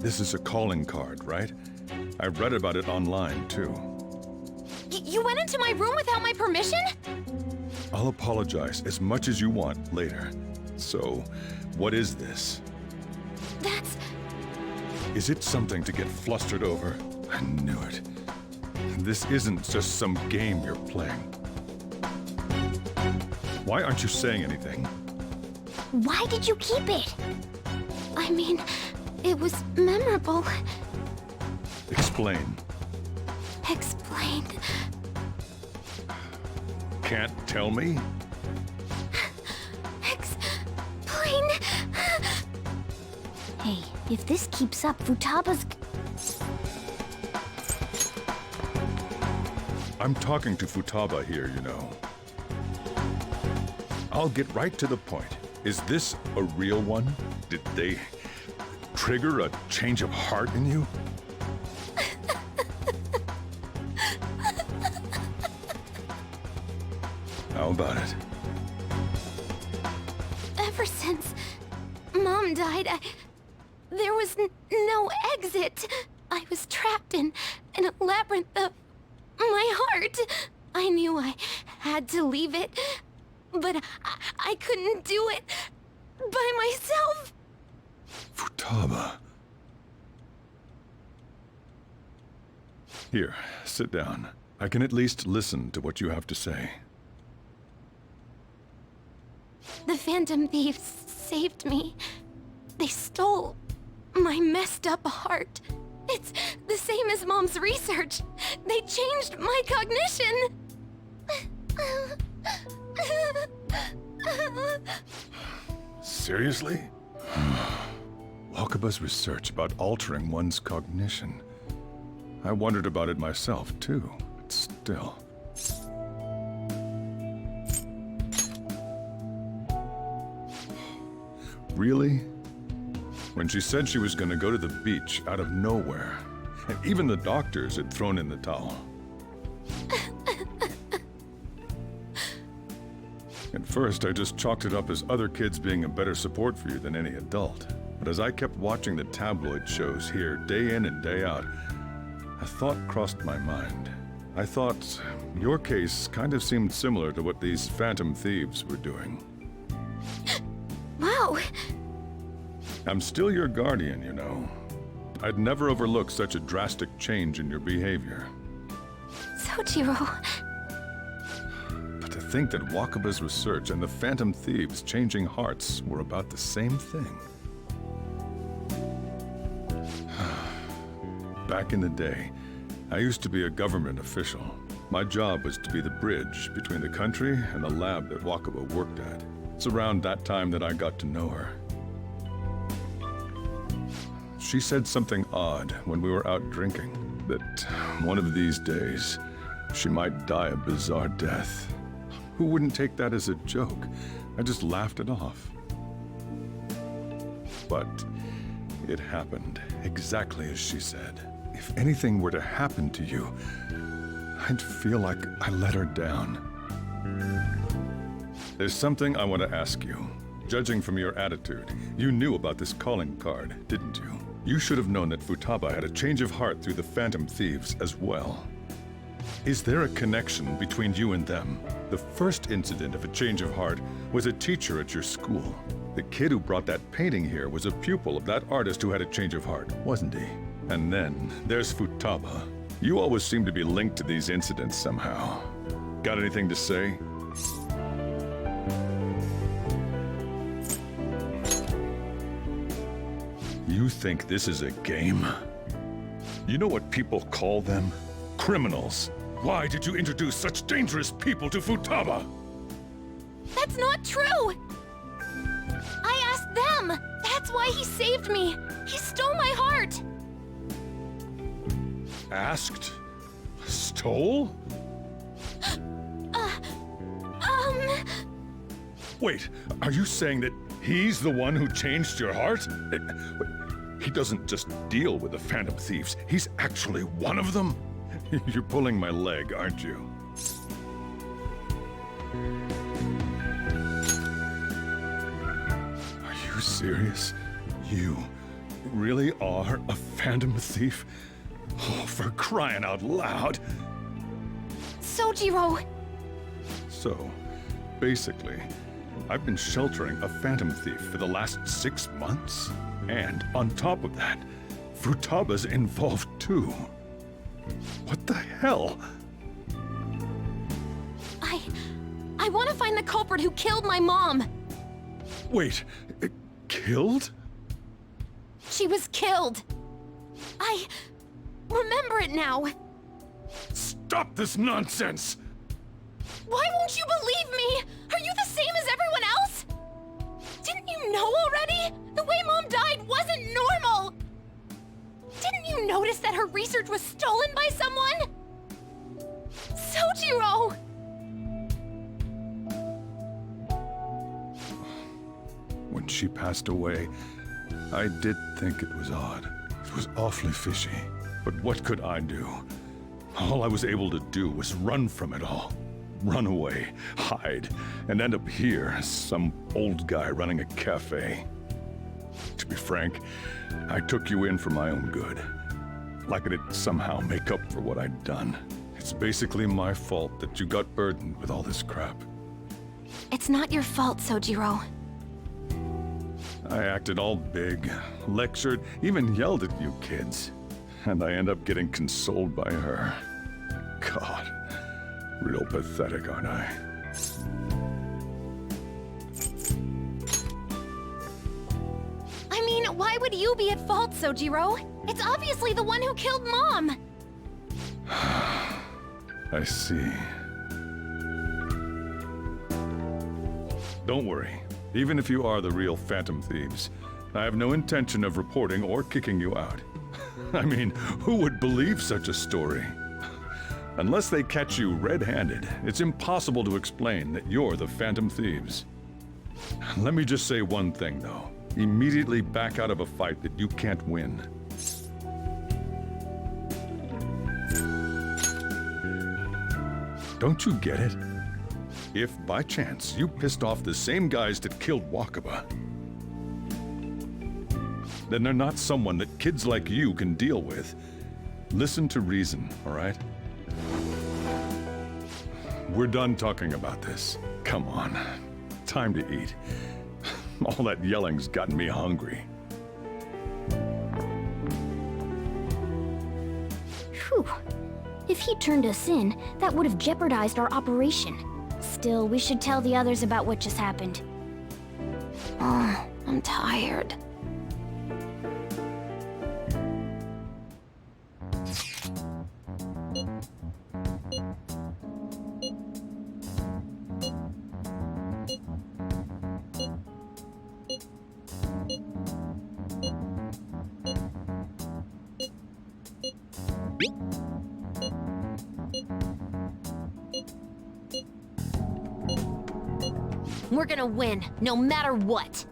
This is a calling card, right? I read about it online, too. You went into my room without my permission? I'll apologize as much as you want later. So, what is this? That's... Is it something to get flustered over? I knew it. This isn't just some game you're playing. Why aren't you saying anything? Why did you keep it? I mean, it was memorable. Explain. Explain. Can't tell me? Explain. Hey, if this keeps up, Futaba's... I'm talking to Futaba here, you know. I'll get right to the point. Is this a real one? Did they trigger a change of heart in you? How about it? Ever since Mom died, there was no exit. I was trapped in a labyrinth of my heart. I knew I had to leave it, but I couldn't do it by myself. Futaba. Here, sit down. I can at least listen to what you have to say. The Phantom Thieves saved me. They stole my messed up heart. It's the same as Mom's research. They changed my cognition. Seriously? Wakaba's research about altering one's cognition. I wondered about it myself, too, but still. Really? When she said she was going to go to the beach out of nowhere, and even the doctors had thrown in the towel. At first, I just chalked it up as other kids being a better support for you than any adult. But as I kept watching the tabloid shows here day in and day out, a thought crossed my mind. I thought your case kind of seemed similar to what these Phantom Thieves were doing. Wow. I'm still your guardian, you know. I'd never overlook such a drastic change in your behavior. Sojiro. But to think that Wakaba's research and the Phantom Thieves changing hearts were about the same thing. Back in the day, I used to be a government official. My job was to be the bridge between the country and the lab that Wakaba worked at. It's around that time that I got to know her. She said something odd when we were out drinking, that one of these days, she might die a bizarre death. Who wouldn't take that as a joke? I just laughed it off. But it happened exactly as she said. If anything were to happen to you, I'd feel like I let her down. There's something I want to ask you. Judging from your attitude, you knew about this calling card, didn't you? You should have known that Futaba had a change of heart through the Phantom Thieves as well. Is there a connection between you and them? The first incident of a change of heart was a teacher at your school. The kid who brought that painting here was a pupil of that artist who had a change of heart, wasn't he? And then there's Futaba. You always seem to be linked to these incidents somehow. Got anything to say? You think this is a game? You know what people call them? Criminals. Why did you introduce such dangerous people to Futaba? That's not true! I asked them! That's why he saved me! He stole my heart! Asked? Stole? Wait, are you saying that he's the one who changed your heart? He doesn't just deal with the Phantom Thieves, he's actually one of them? You're pulling my leg, aren't you? Are you serious? You really are a Phantom thief? Oh, for crying out loud! Sojiro! So, basically, I've been sheltering a Phantom thief for the last 6 months. And on top of that, Futaba's involved too. What the hell? I want to find the culprit who killed my mom! Wait, killed? She was killed! I remember it now! Stop this nonsense! Why won't you believe me? Are you the same as everyone else? Didn't you know already? The way Mom died wasn't normal! Didn't you notice that her research was stolen by someone? Sojiro! When she passed away, I did think it was odd. It was awfully fishy. But what could I do? All I was able to do was run from it all. Run away, hide, and end up here as some old guy running a cafe. To be frank, I took you in for my own good. Like it'd somehow make up for what I'd done. It's basically my fault that you got burdened with all this crap. It's not your fault, Sojiro. I acted all big, lectured, even yelled at you kids. And I end up getting consoled by her. God, real pathetic, aren't I? I mean, why would you be at fault, Sojiro? It's obviously the one who killed Mom! I see. Don't worry. Even if you are the real Phantom Thieves, I have no intention of reporting or kicking you out. I mean, who would believe such a story? Unless they catch you red-handed, it's impossible to explain that you're the Phantom Thieves. Let me just say one thing, though. Immediately back out of a fight that you can't win. Don't you get it? If, by chance, you pissed off the same guys that killed Wakaba, then they're not someone that kids like you can deal with. Listen to reason, all right? We're done talking about this. Come on. Time to eat. All that yelling's gotten me hungry. Whew. If he turned us in, that would have jeopardized our operation. Still, we should tell the others about what just happened. Oh, I'm tired. We're gonna win, no matter what.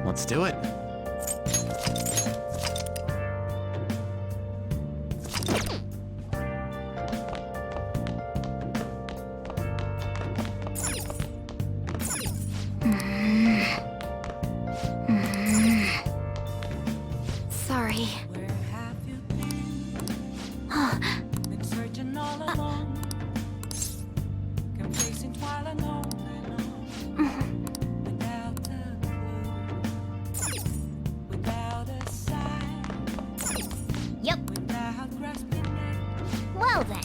Let's do it. Sorry. Yep. Well then.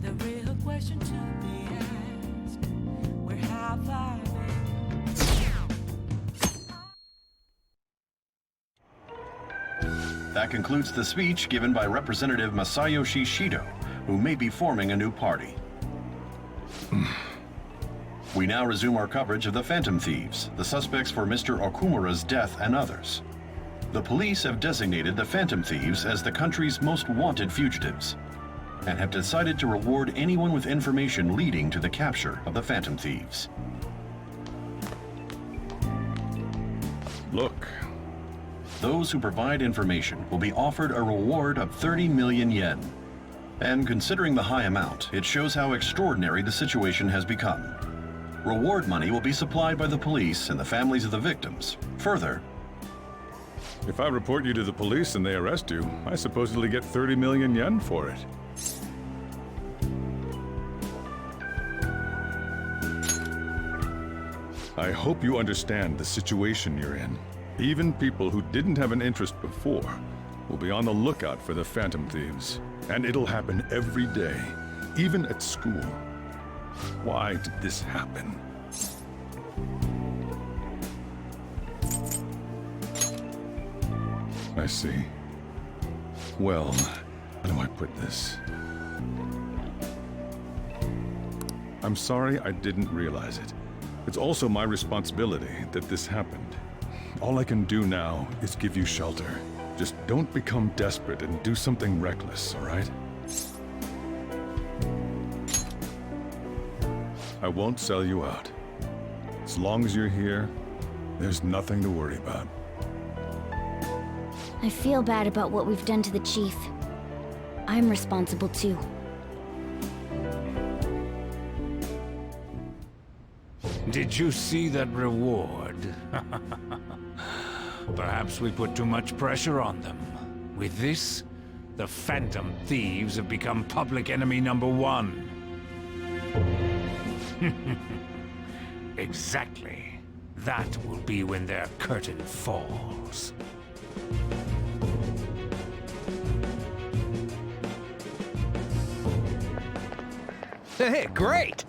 The real question to be asked, where have I been? That concludes the speech given by Representative Masayoshi Shido, who may be forming a new party. We now resume our coverage of the Phantom Thieves, the suspects for Mr. Okumura's death and others. The police have designated the Phantom Thieves as the country's most wanted fugitives, and have decided to reward anyone with information leading to the capture of the Phantom Thieves. Look, Those who provide information will be offered a reward of 30 million yen. And considering the high amount, it shows how extraordinary the situation has become. Reward money will be supplied by the police and the families of the victims. Further, If I report you to the police and they arrest you, I supposedly get 30 million yen for it. I hope you understand the situation you're in. Even people who didn't have an interest before will be on the lookout for the Phantom Thieves. And it'll happen every day, even at school. Why did this happen? I see. Well, how do I put this? I'm sorry I didn't realize it. It's also my responsibility that this happened. All I can do now is give you shelter. Just don't become desperate and do something reckless, all right? I won't sell you out. As long as you're here, there's nothing to worry about. I feel bad about what we've done to the chief. I'm responsible too. Did you see that reward? Perhaps we put too much pressure on them. With this, the Phantom Thieves have become public enemy #1. Exactly. That will be when their curtain falls. Hey, great!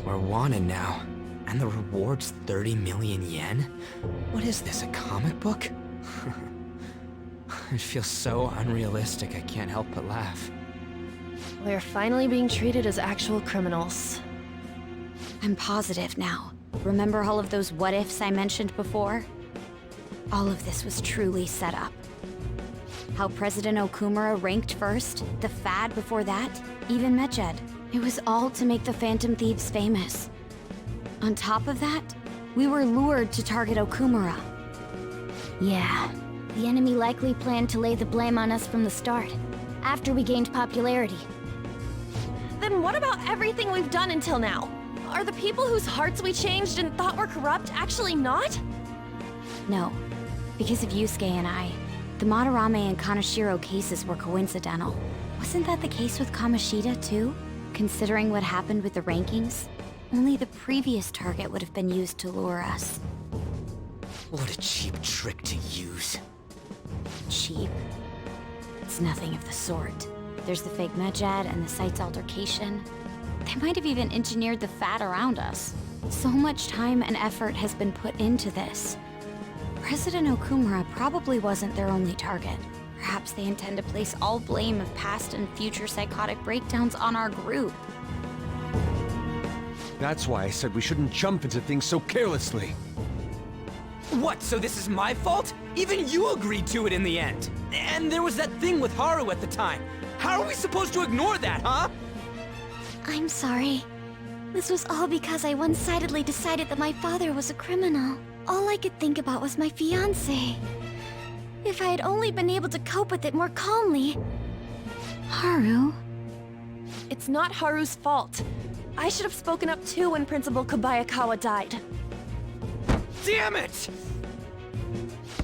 We're wanted now, and the reward's 30 million yen? What is this, a comic book? It feels so unrealistic, I can't help but laugh. We're finally being treated as actual criminals. I'm positive now. Remember all of those what-ifs I mentioned before? All of this was truly set up. How President Okumura ranked first, the Fad before that, even Medjed. It was all to make the Phantom Thieves famous. On top of that, we were lured to target Okumura. Yeah, the enemy likely planned to lay the blame on us from the start, after we gained popularity. Then what about everything we've done until now? Are the people whose hearts we changed and thought were corrupt actually not? No, because of Yusuke and I. The Madarame and Kaneshiro cases were coincidental. Wasn't that the case with Kamoshida, too? Considering what happened with the rankings, only the previous target would have been used to lure us. What a cheap trick to use. Cheap? It's nothing of the sort. There's the fake Medjed and the site's altercation. They might have even engineered the Fat around us. So much time and effort has been put into this. President Okumura probably wasn't their only target. Perhaps they intend to place all blame of past and future psychotic breakdowns on our group. That's why I said we shouldn't jump into things so carelessly. What, so this is my fault? Even you agreed to it in the end. And there was that thing with Haru at the time. How are we supposed to ignore that, huh? I'm sorry. This was all because I one-sidedly decided that my father was a criminal. All I could think about was my fiancé. If I had only been able to cope with it more calmly. Haru? It's not Haru's fault. I should have spoken up too when Principal Kobayakawa died. Damn it!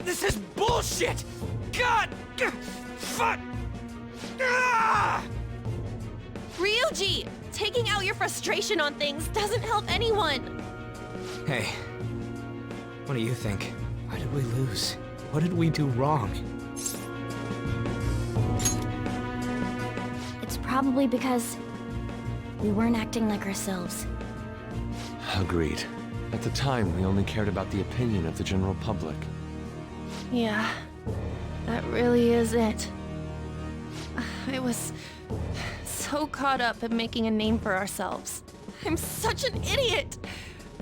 This is bullshit! God! Fuck! Ah! Ryuji! Taking out your frustration on things doesn't help anyone! Hey, what do you think? Why did we lose? What did we do wrong? It's probably because We weren't acting like ourselves. Agreed. At the time, we only cared about the opinion of the general public. Yeah, that really is it. I was so caught up in making a name for ourselves. I'm such an idiot!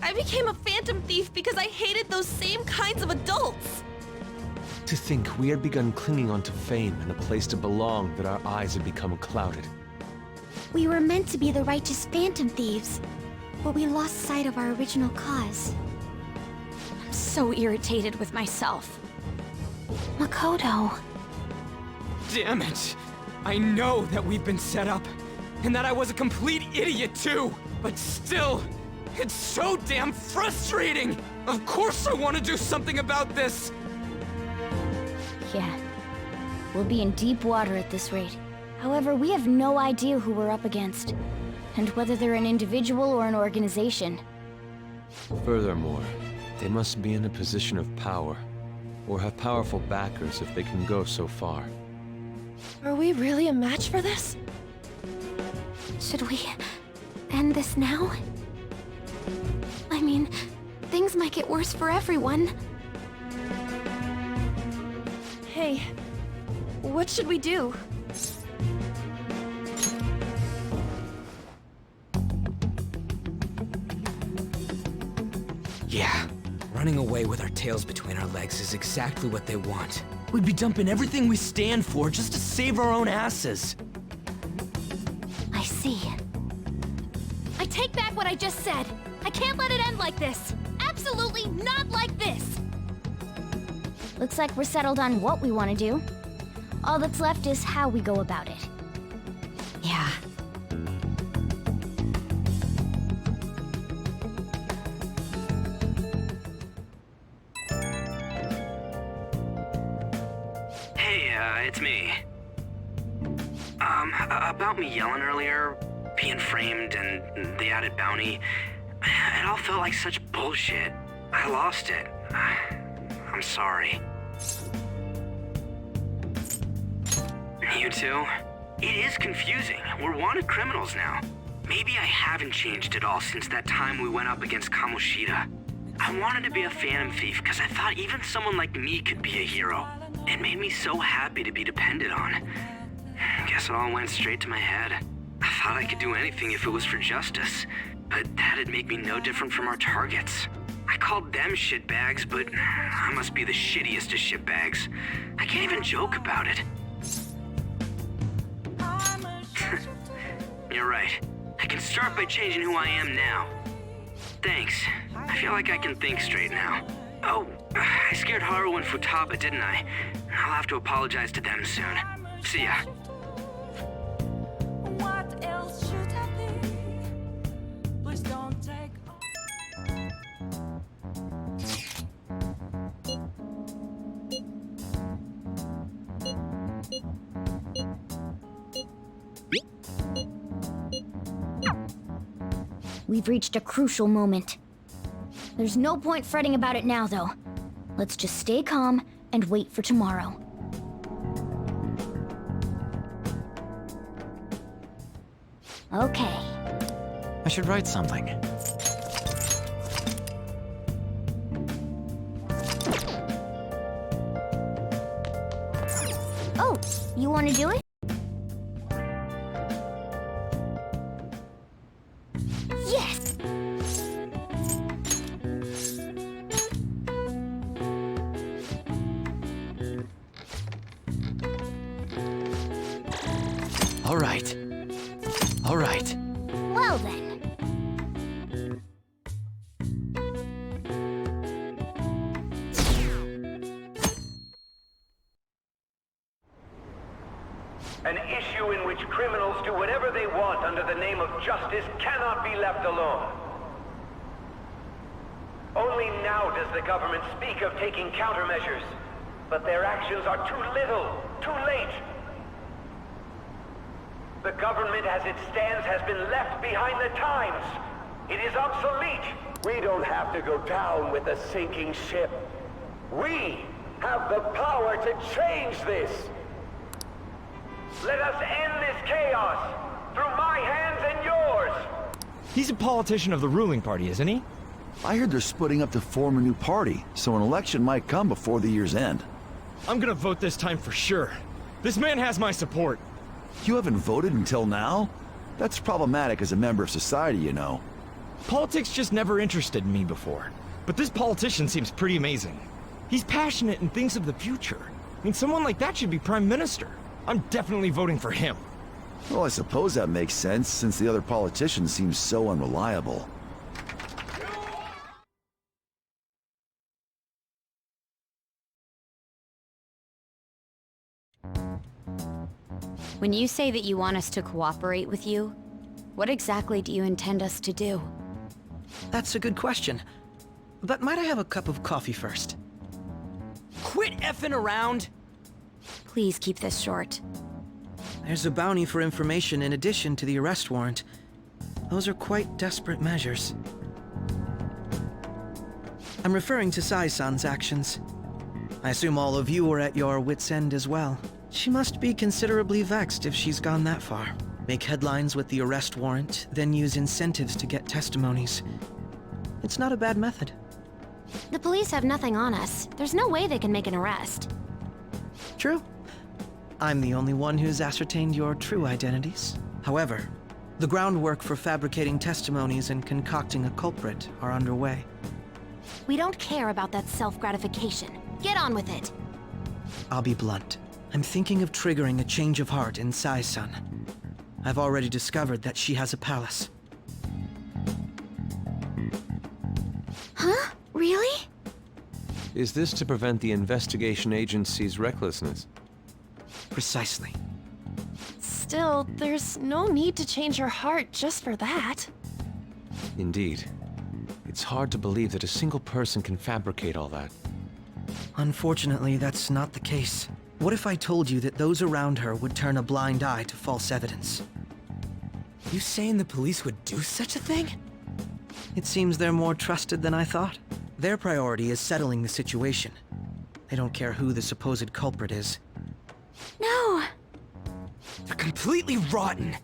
I became a phantom thief because I hated those same kinds of adults! To think we had begun clinging onto fame and a place to belong, that our eyes had become clouded. We were meant to be the righteous phantom thieves, but we lost sight of our original cause. I'm so irritated with myself. Makoto. Damn it! I know that we've been set up, and that I was a complete idiot too! But still, it's so damn frustrating! Of course I want to do something about this! Yeah. We'll be in deep water at this rate. However, we have no idea who we're up against, and whether they're an individual or an organization. Furthermore, they must be in a position of power, or have powerful backers if they can go so far. Are we really a match for this? Should we end this now? I mean, things might get worse for everyone. Hey, what should we do? Yeah, running away with our tails between our legs is exactly what they want. We'd be dumping everything we stand for just to save our own asses. I see. I take back what I just said. I can't let it end like this. Absolutely not like this! Looks like we're settled on what we want to do. All that's left is how we go about it. Yeah. Hey, it's me. About me yelling earlier, being framed, and the added bounty, it all felt like such bullshit. I lost it. I'm sorry. You too? It is confusing. We're wanted criminals now. Maybe I haven't changed at all since that time we went up against Kamoshida. I wanted to be a phantom thief because I thought even someone like me could be a hero. It made me so happy to be depended on. Guess it all went straight to my head. I thought I could do anything if it was for justice, but that'd make me no different from our targets. I called them shitbags, but I must be the shittiest of shitbags. I can't even joke about it. You're right. I can start by changing who I am now. Thanks. I feel like I can think straight now. Oh, I scared Haru and Futaba, didn't I? I'll have to apologize to them soon. See ya. What else should I be? Please don't take We've reached a crucial moment. There's no point fretting about it now, though. Let's just stay calm and wait for tomorrow. Okay. I should write something. Oh, you want to do it? Yes! All right. All right. Well then. An issue in which criminals do whatever they want under the name of justice cannot be left alone. Only now does the government speak of taking countermeasures, but their actions are too little, too late. The government as it stands has been left behind the times. It is obsolete. We don't have to go down with a sinking ship. We have the power to change this. Let us end this chaos. through my hands and yours. He's a politician of the ruling party, isn't he? I heard they're splitting up to form a new party, so an election might come before the year's end. I'm gonna vote this time for sure. This man has my support. You haven't voted until now? That's problematic as a member of society, you know. Politics just never interested me before. But this politician seems pretty amazing. He's passionate and thinks of the future. I mean, someone like that should be prime minister. I'm definitely voting for him. Well, I suppose that makes sense, since the other politicians seem so unreliable. When you say that you want us to cooperate with you, what exactly do you intend us to do? That's a good question. But might I have a cup of coffee first? Quit effing around! Please keep this short. There's a bounty for information in addition to the arrest warrant. Those are quite desperate measures. I'm referring to Sai-san's actions. I assume all of you are at your wits' end as well. She must be considerably vexed if she's gone that far. Make headlines with the arrest warrant, then use incentives to get testimonies. It's not a bad method. The police have nothing on us. There's no way they can make an arrest. True. I'm the only one who's ascertained your true identities. However, the groundwork for fabricating testimonies and concocting a culprit are underway. We don't care about that self-gratification. Get on with it. I'll be blunt. I'm thinking of triggering a change of heart in Sai-san. I've already discovered that she has a palace. Huh? Really? Is this to prevent the investigation agency's recklessness? Precisely. Still, there's no need to change her heart just for that. Indeed. It's hard to believe that a single person can fabricate all that. Unfortunately, that's not the case. What if I told you that those around her would turn a blind eye to false evidence? You saying the police would do such a thing? It seems they're more trusted than I thought. Their priority is settling the situation. They don't care who the supposed culprit is. No! They're completely rotten!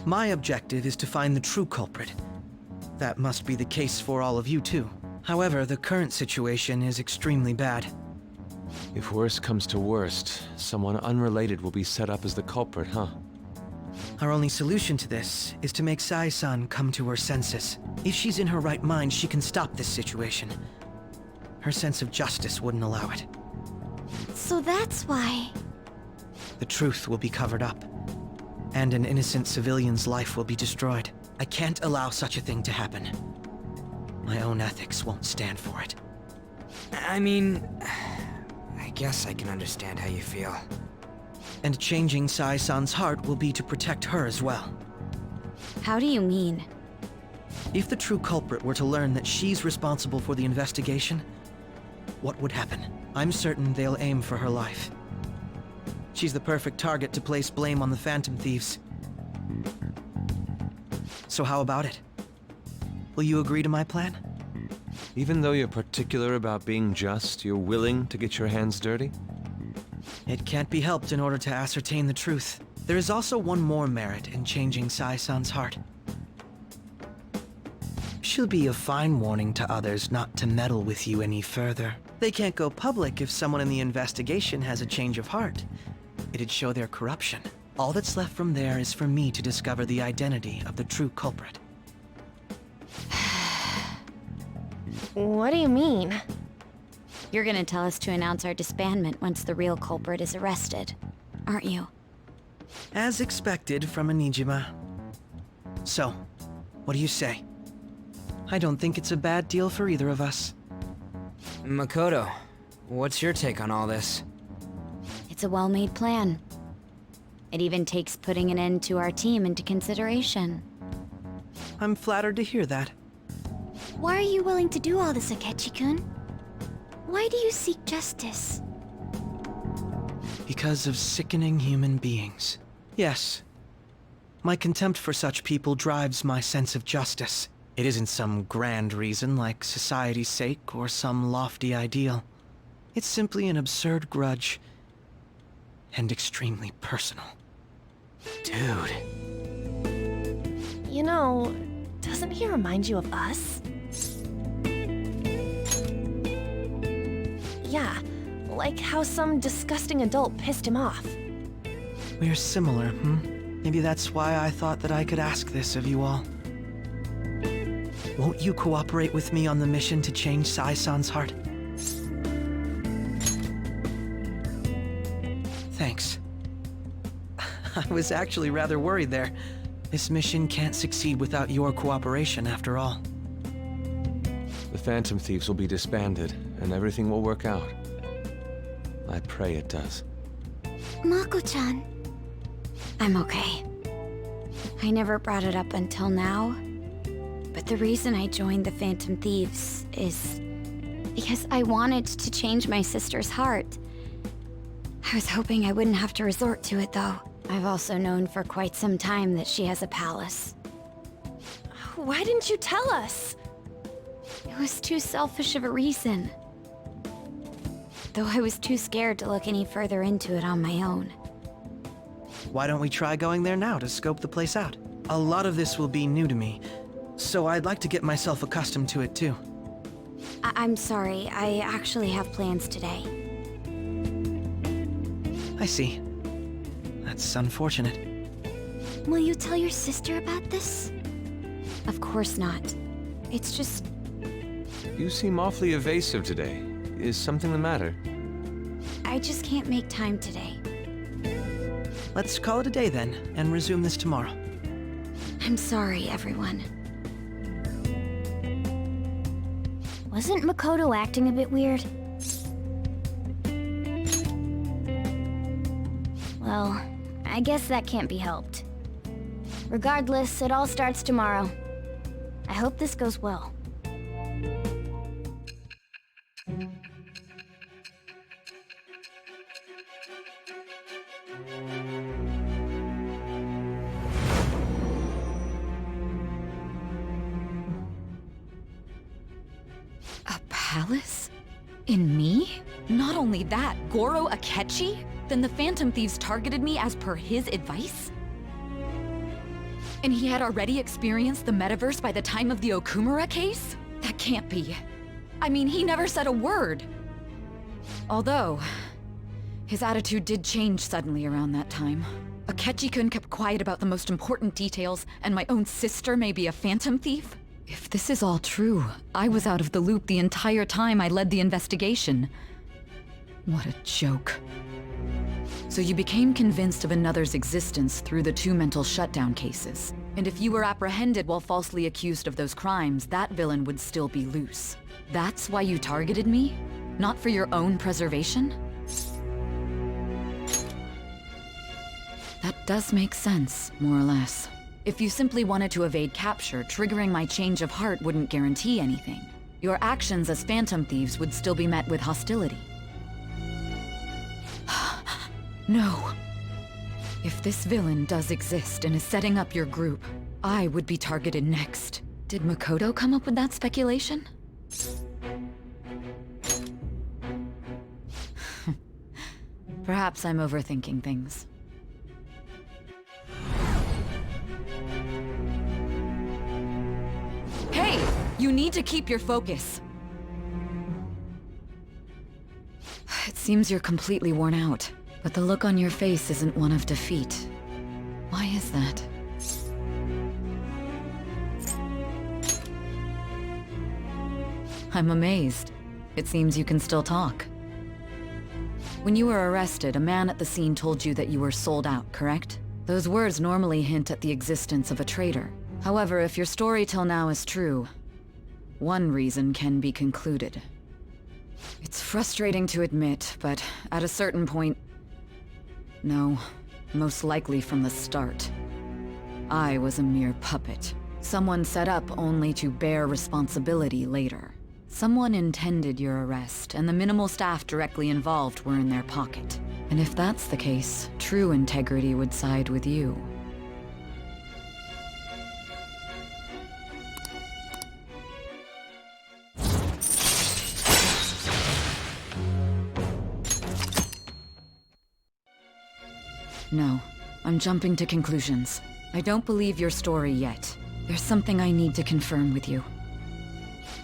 My objective is to find the true culprit. That must be the case for all of you too. However, the current situation is extremely bad. If worst comes to worst, someone unrelated will be set up as the culprit, huh? Our only solution to this is to make Sai-san come to her senses. If she's in her right mind, she can stop this situation. Her sense of justice wouldn't allow it. So that's why... The truth will be covered up, and an innocent civilian's life will be destroyed. I can't allow such a thing to happen. My own ethics won't stand for it. I mean... I guess I can understand how you feel. And changing Sai-san's heart will be to protect her as well. How do you mean? If the true culprit were to learn that she's responsible for the investigation, what would happen? I'm certain they'll aim for her life. She's the perfect target to place blame on the Phantom Thieves. So how about it? Will you agree to my plan? Even though you're particular about being just, you're willing to get your hands dirty? It can't be helped in order to ascertain the truth. There is also one more merit in changing Sai-san's heart. She'll be a fine warning to others not to meddle with you any further. They can't go public if someone in the investigation has a change of heart. It'd show their corruption. All that's left from there is for me to discover the identity of the true culprit. What do you mean? You're gonna tell us to announce our disbandment once the real culprit is arrested, aren't you? As expected from a Nijima. So, what do you say? I don't think it's a bad deal for either of us. Makoto, what's your take on all this? It's a well-made plan. It even takes putting an end to our team into consideration. I'm flattered to hear that. Why are you willing to do all this, Akechi-kun? Why do you seek justice? Because of sickening human beings. Yes. My contempt for such people drives my sense of justice. It isn't some grand reason like society's sake or some lofty ideal. It's simply an absurd grudge. And extremely personal. Dude, You know, doesn't he remind you of us? Yeah, like how some disgusting adult pissed him off. We're similar, Maybe that's why I thought that I could ask this of you all. Won't you cooperate with me on the mission to change Sai-san's heart? Thanks. I was actually rather worried there. This mission can't succeed without your cooperation, after all. The Phantom Thieves will be disbanded, and everything will work out. I pray it does. Mako-chan. I'm okay. I never brought it up until now, but the reason I joined the Phantom Thieves is because I wanted to change my sister's heart. I was hoping I wouldn't have to resort to it, though. I've also known for quite some time that she has a palace. Why didn't you tell us? It was too selfish of a reason. Though I was too scared to look any further into it on my own. Why don't we try going there now to scope the place out? A lot of this will be new to me, so I'd like to get myself accustomed to it too. I'm sorry, I actually have plans today. I see. That's unfortunate. Will you tell your sister about this? Of course not. It's just... You seem awfully evasive today. Is something the matter? I just can't make time today. Let's call it a day then, and resume this tomorrow. I'm sorry, everyone. Wasn't Makoto acting a bit weird? Well, I guess that can't be helped. Regardless, it all starts tomorrow. I hope this goes well. A palace? In me? Not only that, Goro Akechi? Then the Phantom Thieves targeted me as per his advice? And he had already experienced the metaverse by the time of the Okumura case? That can't be. I mean, he never said a word. Although, his attitude did change suddenly around that time. Akechi-kun kept quiet about the most important details, and my own sister may be a Phantom Thief? If this is all true, I was out of the loop the entire time I led the investigation. What a joke. So you became convinced of another's existence through the 2 mental shutdown cases. And if you were apprehended while falsely accused of those crimes, that villain would still be loose. That's why you targeted me? Not for your own preservation? That does make sense, more or less. If you simply wanted to evade capture, triggering my change of heart wouldn't guarantee anything. Your actions as Phantom Thieves would still be met with hostility. No. If this villain does exist and is setting up your group, I would be targeted next. Did Makoto come up with that speculation? Perhaps I'm overthinking things. Hey! You need to keep your focus. It seems you're completely worn out. But the look on your face isn't one of defeat. Why is that? I'm amazed. It seems you can still talk. When you were arrested, a man at the scene told you that you were sold out, correct? Those words normally hint at the existence of a traitor. However, if your story till now is true, one reason can be concluded. It's frustrating to admit, but at a certain point, no, most likely from the start. I was a mere puppet. Someone set up only to bear responsibility later. Someone intended your arrest, and the minimal staff directly involved were in their pocket. And if that's the case, true integrity would side with you. No, I'm jumping to conclusions. I don't believe your story yet. There's something I need to confirm with you.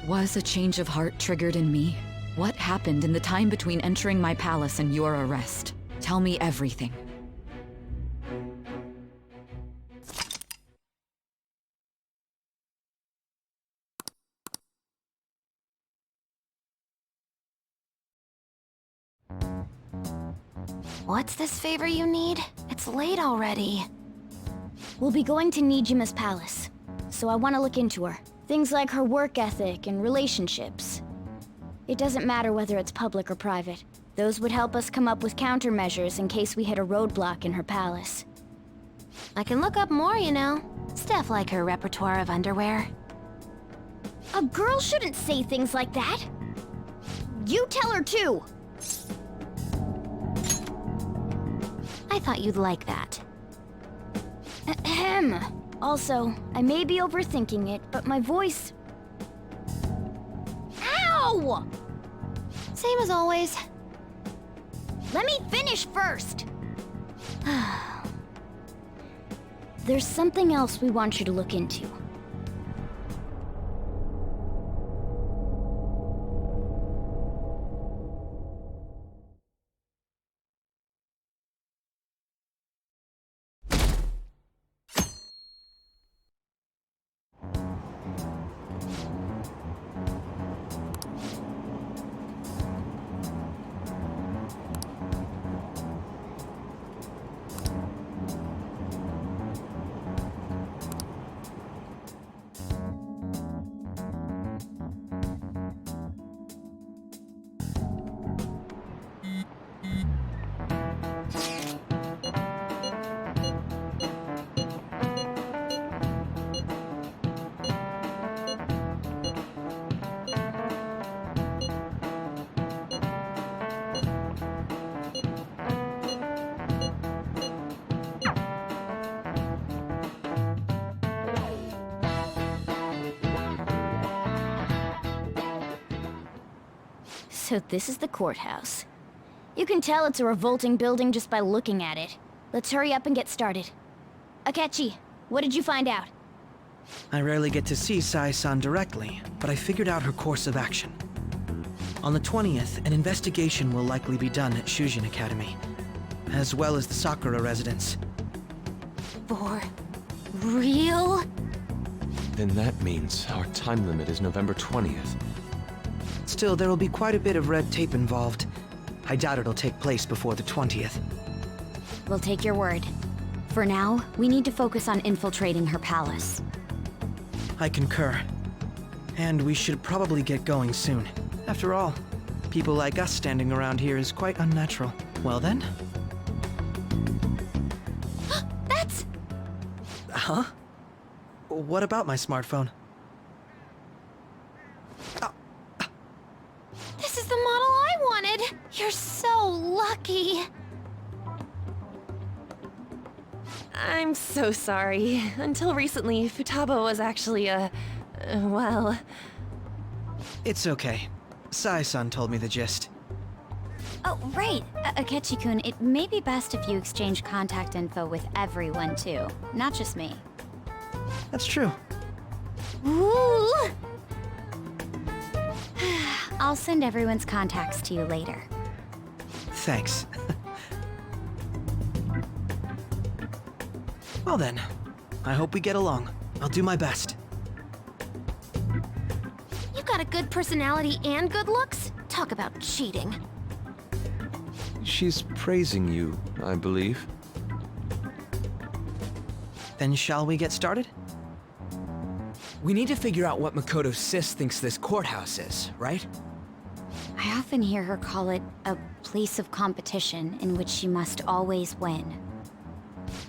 Was a change of heart triggered in me? What happened in the time between entering my palace and your arrest? Tell me everything. What's this favor you need? It's late already. We'll be going to Nijima's palace, so I want to look into her. Things like her work ethic and relationships. It doesn't matter whether it's public or private. Those would help us come up with countermeasures in case we hit a roadblock in her palace. I can look up more, you know. Stuff like her repertoire of underwear. A girl shouldn't say things like that. You tell her too. I thought you'd like that. Ahem. Also, I may be overthinking it, but my voice... Ow! Same as always. Let me finish first! There's something else we want you to look into. So this is the courthouse. You can tell it's a revolting building just by looking at it. Let's hurry up and get started. Akechi, what did you find out? I rarely get to see Sai-san directly, but I figured out her course of action. On the 20th, an investigation will likely be done at Shujin Academy, as well as the Sakura residence. For real? Then that means our time limit is November 20th. Still, there will be quite a bit of red tape involved. I doubt it'll take place before the 20th. We'll take your word. For now, we need to focus on infiltrating her palace. I concur. And we should probably get going soon. After all, people like us standing around here is quite unnatural. Well then? That's... Huh? What about my smartphone? This is the model I wanted! You're so lucky! I'm so sorry. Until recently, Futaba was actually well... It's okay. Sai-san told me the gist. Oh, right. Akechi-kun, it may be best if you exchange contact info with everyone, too. Not just me. That's true. Ooh! I'll send everyone's contacts to you later. Thanks. Well then, I hope we get along. I'll do my best. You got a good personality and good looks? Talk about cheating. She's praising you, I believe. Then shall we get started? We need to figure out what Makoto's sis thinks this courthouse is, right? I often hear her call it a place of competition in which she must always win.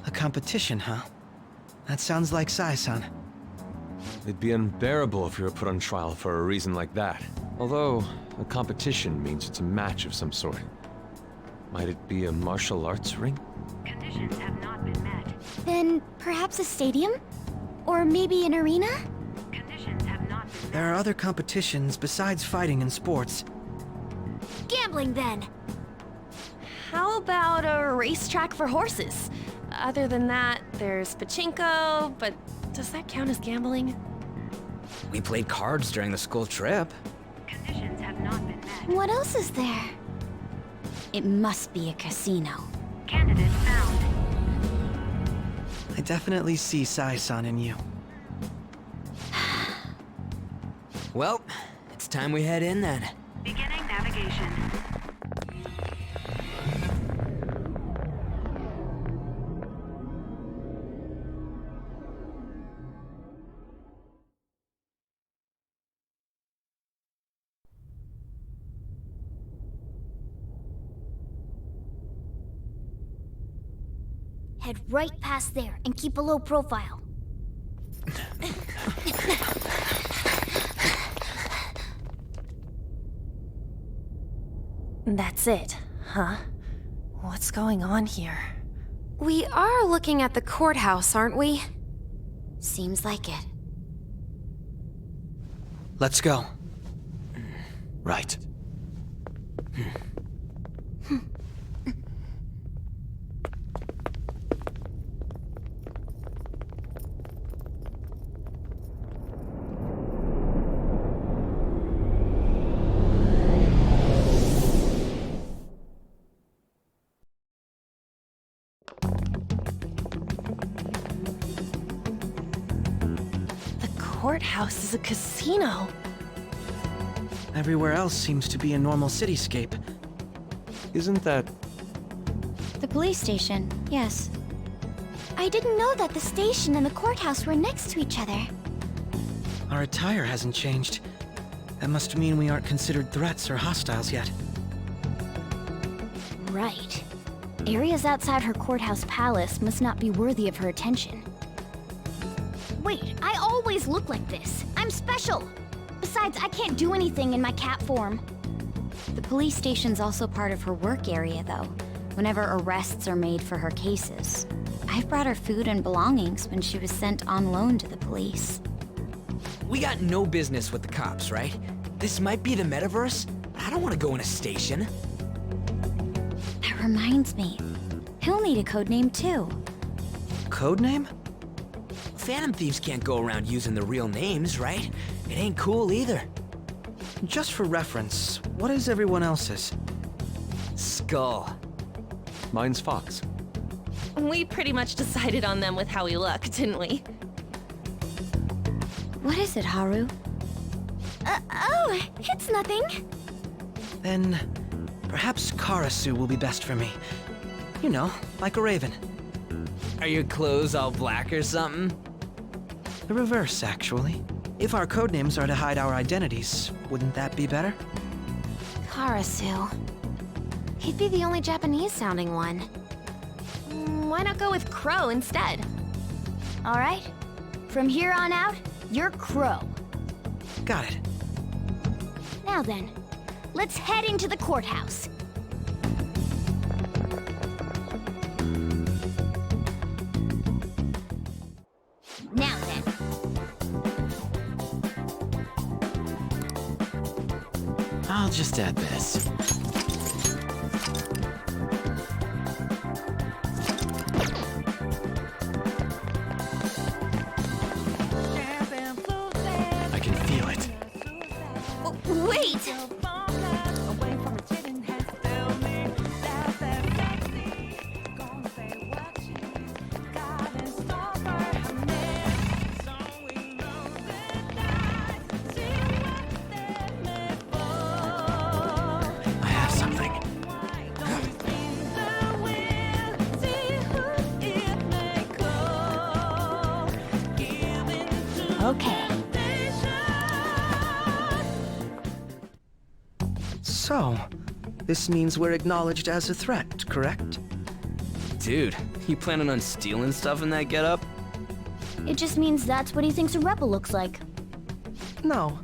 A competition, huh? That sounds like Sai-san. It'd be unbearable if you were put on trial for a reason like that. Although, a competition means it's a match of some sort. Might it be a martial arts ring? Conditions have not been met. Then perhaps a stadium? Or maybe an arena? Conditions have not been met. There are other competitions besides fighting and sports. Gambling, then! How about a racetrack for horses? Other than that, there's pachinko, but Does that count as gambling? We played cards during the school trip. Conditions have not been met. What else is there? It must be a casino. Candidate found. I definitely see Sai-san in you. Well, it's time we head in then. Beginning navigation. Head right past there and keep a low profile. That's it, huh? What's going on here? We are looking at the courthouse, aren't we? Seems like it. Let's go. Right. The courthouse is a casino. Everywhere else seems to be a normal cityscape. Isn't that... The police station, yes. I didn't know that the station and the courthouse were next to each other. Our attire hasn't changed. That must mean we aren't considered threats or hostiles yet. Right. Areas outside her courthouse palace must not be worthy of her attention. Wait, I always look like this. I'm special. Besides, I can't do anything in my cat form. The police station's also part of her work area, though, whenever arrests are made for her cases. I've brought her food and belongings when she was sent on loan to the police. We got no business with the cops, right? This might be the metaverse. I don't want to go in a station. That reminds me. He'll need a code name, too. Codename? Phantom Thieves can't go around using their real names, right? It ain't cool either. Just for reference, what is everyone else's? Skull. Mine's Fox. We pretty much decided on them with how we look, didn't we? What is it, Haru? Oh, it's nothing. Then, perhaps Karasu will be best for me. You know, like a raven. Are your clothes all black or something? The reverse, actually. If our codenames are to hide our identities, wouldn't that be better? Karasu. He'd be the only Japanese-sounding one. Why not go with Crow instead? All right. From here on out, you're Crow. Got it. Now then, let's head into the courthouse. Now then. I'll just add this. I can feel it. Wait! I have something. Okay. So, this means we're acknowledged as a threat, correct? Dude, you planning on stealing stuff in that getup? It just means that's what he thinks a rebel looks like. No.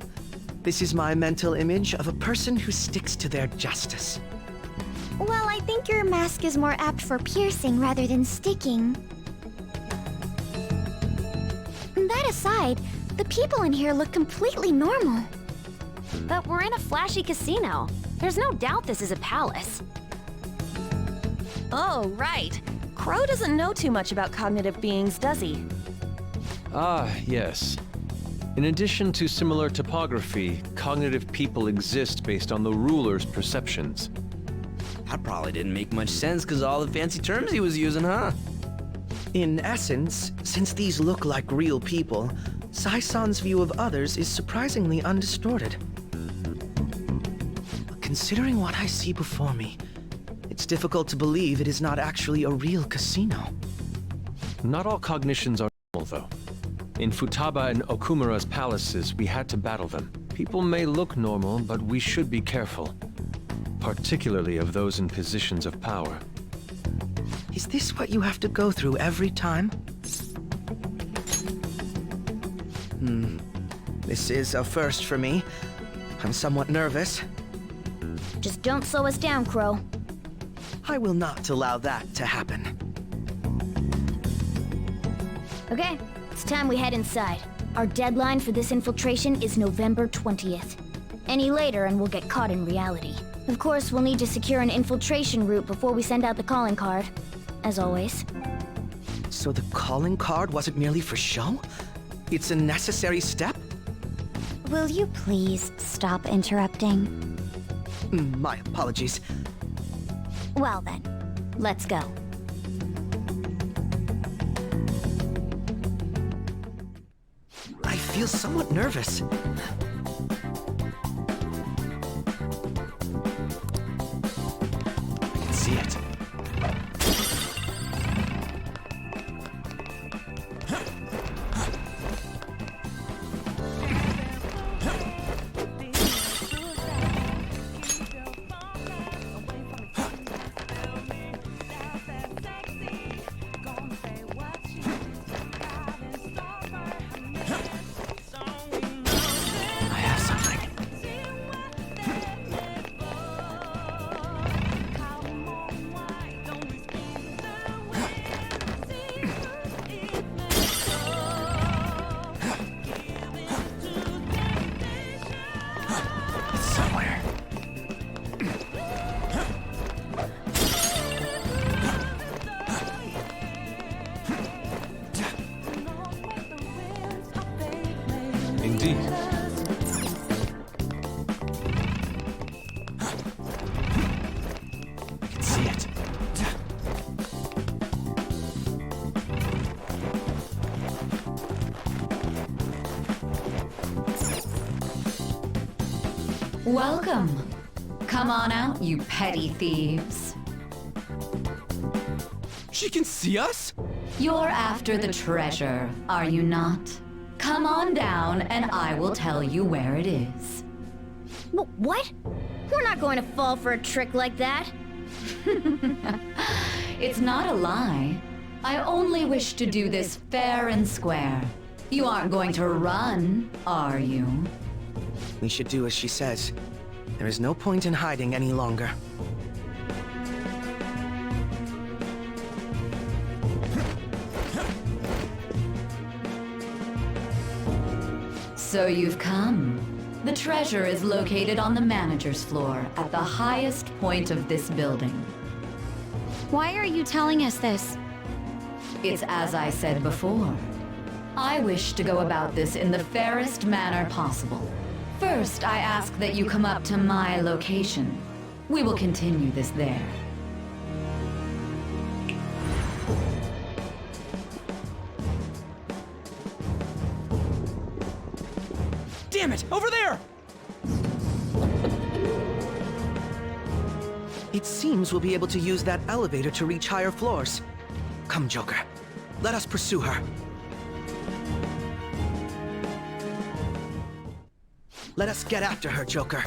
This is my mental image of a person who sticks to their justice. Well, I think your mask is more apt for piercing rather than sticking. That aside, the people in here look completely normal. But we're in a flashy casino. There's no doubt this is a palace. Oh, right. Crow doesn't know too much about cognitive beings, does he? Ah, yes. In addition to similar topography, cognitive people exist based on the ruler's perceptions. That probably didn't make much sense because all the fancy terms he was using, huh? In essence, since these look like real people, Sai-san's view of others is surprisingly undistorted. Considering what I see before me, it's difficult to believe it is not actually a real casino. Not all cognitions are normal, though. In Futaba and Okumura's palaces, we had to battle them. People may look normal, but we should be careful. Particularly of those in positions of power. Is this what you have to go through every time? This is a first for me. I'm somewhat nervous. Just don't slow us down, Crow. I will not allow that to happen. Okay, it's time we head inside. Our deadline for this infiltration is November 20th. Any later and we'll get caught in reality. Of course, we'll need to secure an infiltration route before we send out the calling card. As always. So the calling card wasn't merely for show? It's a necessary step? Will you please stop interrupting? My apologies. Well then, let's go. I feel somewhat nervous. I can see it. Indeed. I can see it. Welcome. Come on out, you petty thieves. She can see us? You're after the treasure, are you not? Come on down and I will tell you where it is. What? We're not going to fall for a trick like that. It's not a lie. I only wish to do this fair and square. You aren't going to run, are you? We should do as she says. There is no point in hiding any longer. So you've come. The treasure is located on the manager's floor at the highest point of this building. Why are you telling us this? It's as I said before. I wish to go about this in the fairest manner possible. First, I ask that you come up to my location. We will continue this there. Damn it! Over there! It seems we'll be able to use that elevator to reach higher floors. Come, Joker. Let us pursue her. Let us get after her, Joker.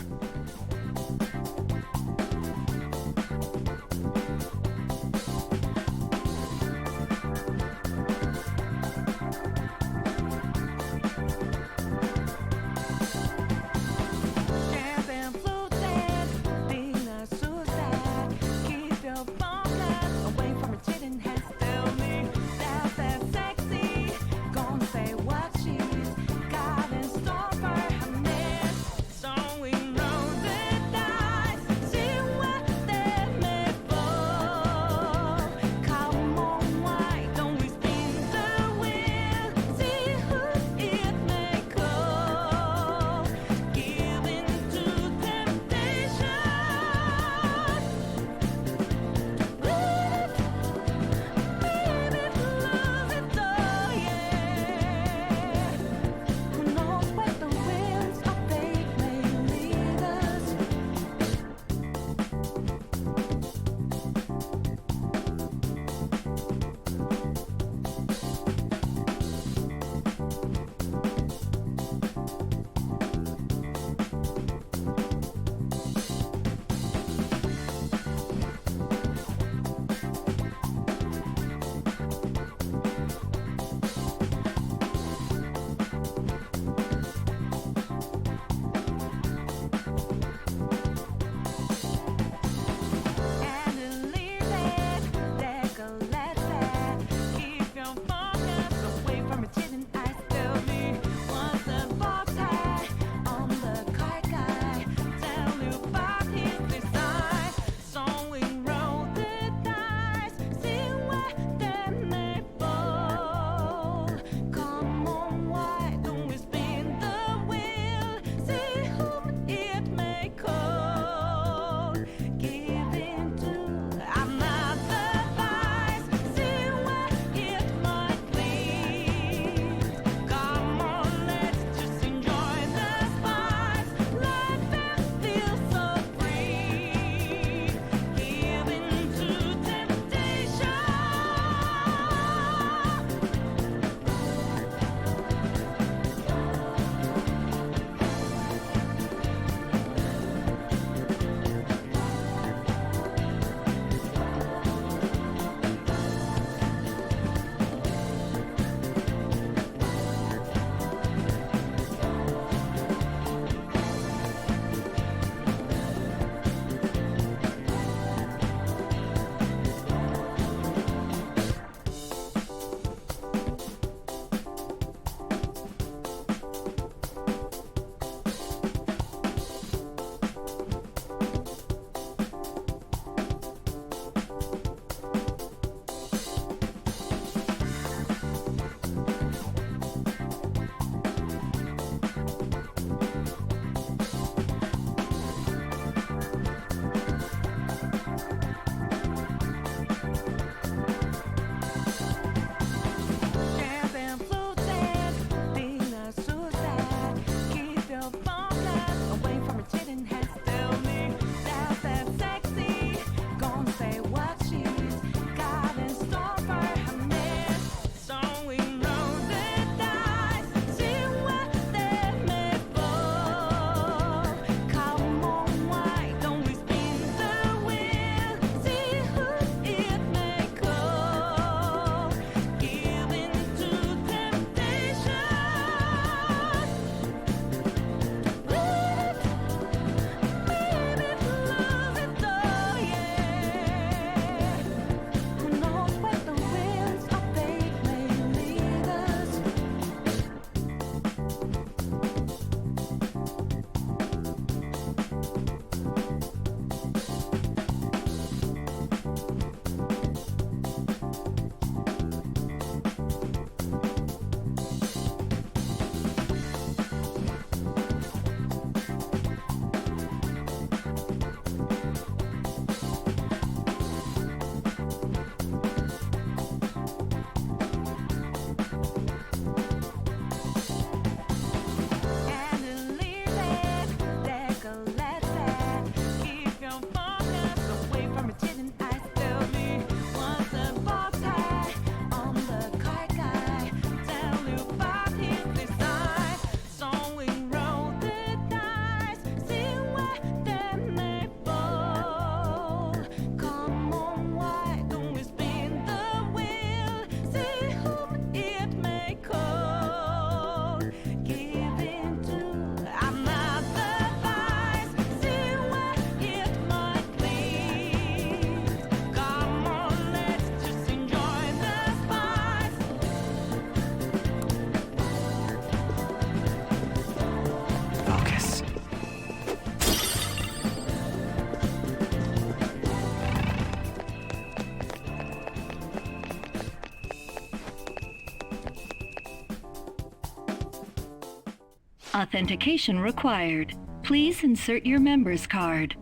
Authentication required. Please insert your member's card.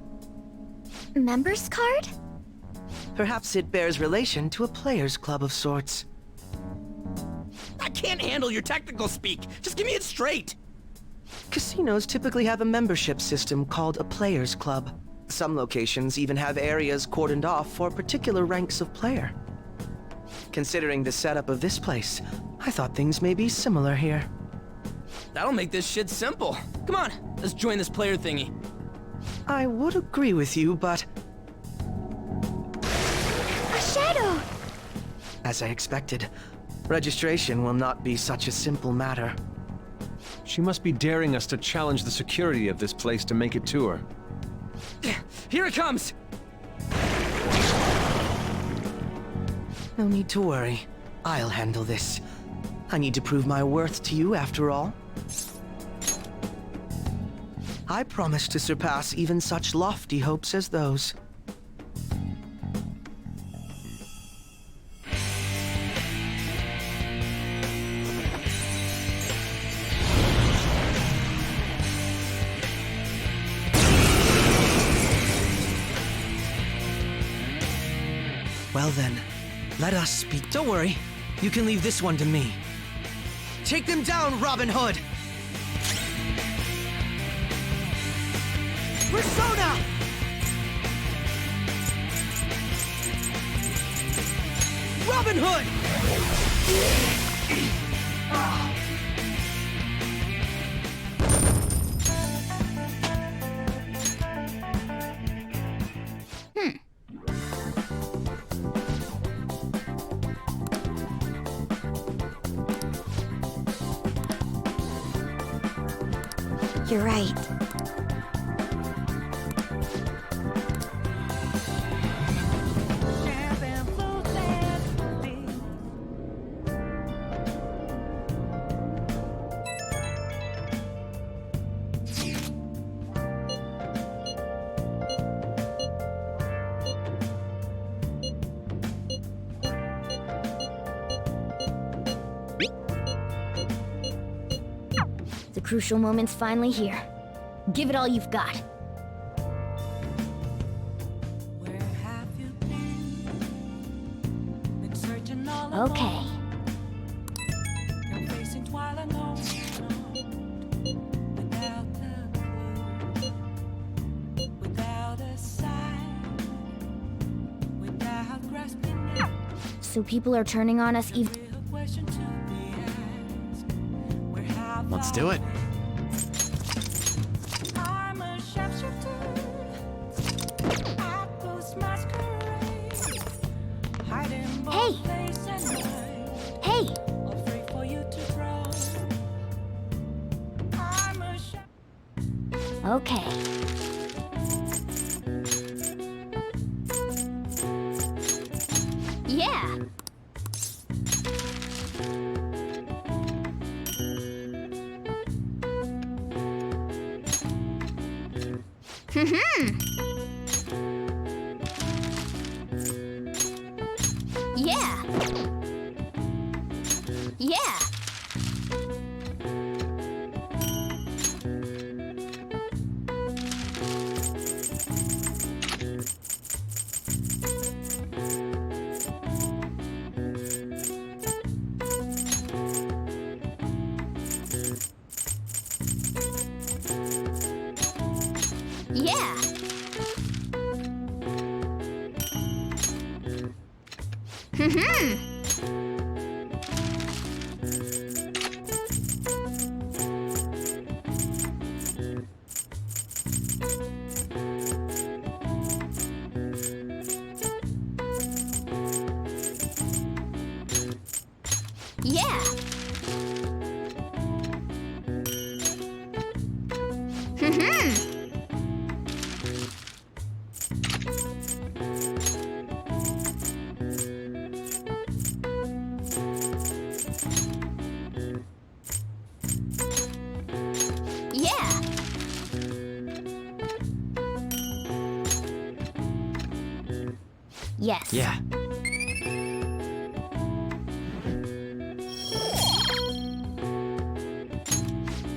Member's card? Perhaps it bears relation to a players' club of sorts. I can't handle your technical speak. Just give me it straight. Casinos typically have a membership system called a players' club. Some locations even have areas cordoned off for particular ranks of player. Considering the setup of this place, I thought things may be similar here. That'll make this shit simple. Come on, let's join this player thingy. I would agree with you, but... A shadow! As I expected, registration will not be such a simple matter. She must be daring us to challenge the security of this place to make it to her. Here it comes! No need to worry. I'll handle this. I need to prove my worth to you, after all. I promise to surpass even such lofty hopes as those. Well then, let us speak. Don't worry, you can leave this one to me. Take them down, Robin Hood! Persona! Robin Hood! You're right. The crucial moment's finally here. Give it all you've got. Okay. So people are turning on us even... Let's do it. Hey! Hey! Okay. Yeah! Yeah! Yeah! Yeah! Yeah! Yeah! Yes. Yeah.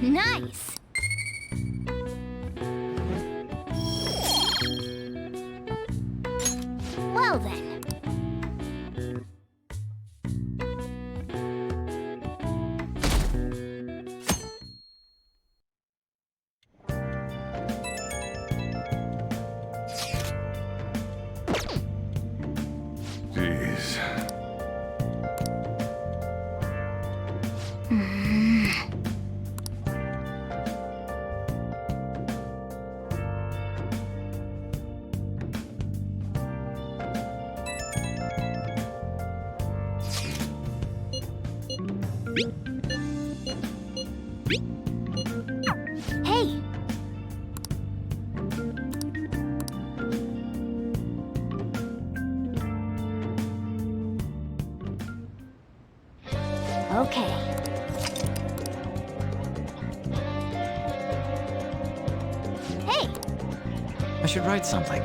Nice! Okay. Hey! I should write something.